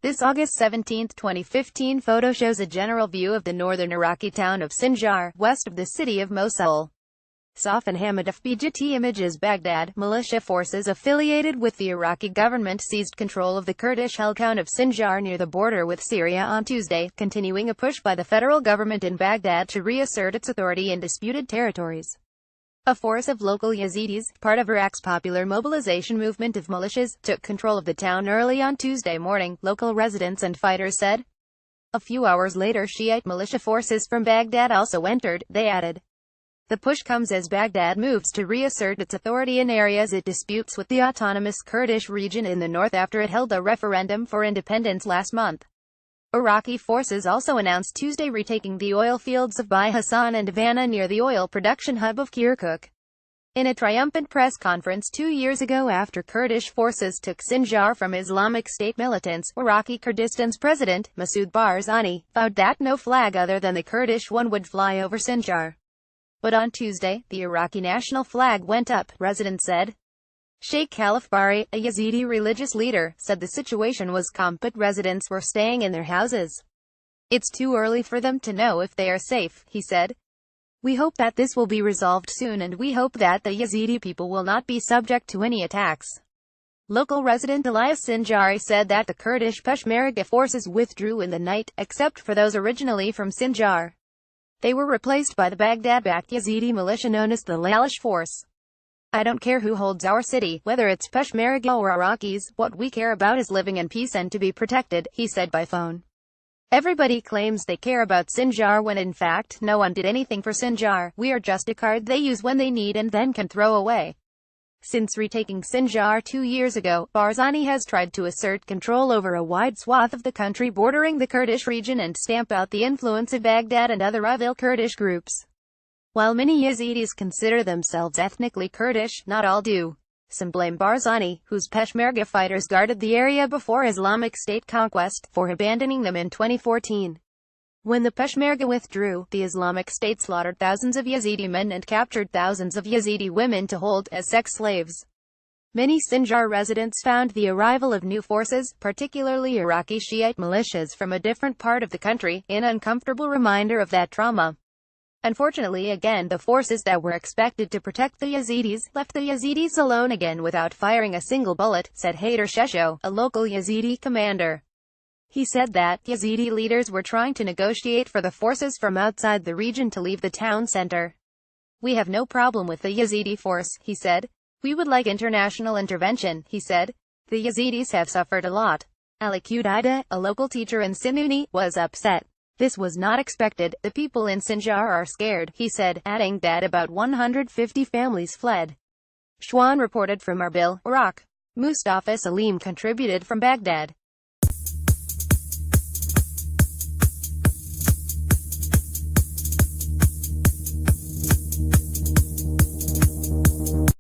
This August 17, 2015 photo shows a general view of the northern Iraqi town of Sinjar, west of the city of Mosul. Safan Hamid FBGT images Baghdad. Militia forces affiliated with the Iraqi government seized control of the Kurdish-held town of Sinjar near the border with Syria on Tuesday, continuing a push by the federal government in Baghdad to reassert its authority in disputed territories. A force of local Yazidis, part of Iraq's popular mobilization movement of militias, took control of the town early on Tuesday morning, local residents and fighters said. A few hours later, Shiite militia forces from Baghdad also entered, they added. The push comes as Baghdad moves to reassert its authority in areas it disputes with the autonomous Kurdish region in the north after it held a referendum for independence last month. Iraqi forces also announced Tuesday retaking the oil fields of Bai Hassan and Havana near the oil production hub of Kirkuk. In a triumphant press conference 2 years ago after Kurdish forces took Sinjar from Islamic State militants, Iraqi Kurdistan's president, Masoud Barzani, vowed that no flag other than the Kurdish one would fly over Sinjar. But on Tuesday, the Iraqi national flag went up, residents said. Sheikh Khalif Bari, a Yazidi religious leader, said the situation was calm but residents were staying in their houses. It's too early for them to know if they are safe, he said. We hope that this will be resolved soon and we hope that the Yazidi people will not be subject to any attacks. Local resident Elias Sinjari said that the Kurdish Peshmerga forces withdrew in the night, except for those originally from Sinjar. They were replaced by the Baghdad-backed Yazidi militia known as the Lalish Force. I don't care who holds our city, whether it's Peshmerga or Iraqis, what we care about is living in peace and to be protected, he said by phone. Everybody claims they care about Sinjar when in fact, no one did anything for Sinjar. We are just a card they use when they need and then can throw away. Since retaking Sinjar 2 years ago, Barzani has tried to assert control over a wide swath of the country bordering the Kurdish region and stamp out the influence of Baghdad and other rival Kurdish groups. While many Yazidis consider themselves ethnically Kurdish, not all do. Some blame Barzani, whose Peshmerga fighters guarded the area before Islamic State conquest, for abandoning them in 2014. When the Peshmerga withdrew, the Islamic State slaughtered thousands of Yazidi men and captured thousands of Yazidi women to hold as sex slaves. Many Sinjar residents found the arrival of new forces, particularly Iraqi Shiite militias from a different part of the country, an uncomfortable reminder of that trauma. Unfortunately again, the forces that were expected to protect the Yazidis, left the Yazidis alone again without firing a single bullet, said Haider Shesho, a local Yazidi commander. He said that Yazidi leaders were trying to negotiate for the forces from outside the region to leave the town center. We have no problem with the Yazidi force, he said. We would like international intervention, he said. The Yazidis have suffered a lot. Ali Qudida, a local teacher in Sinuni, was upset. This was not expected. The people in Sinjar are scared, he said, adding that about 150 families fled. Shwan reported from Erbil, Iraq. Mustafa Salim contributed from Baghdad.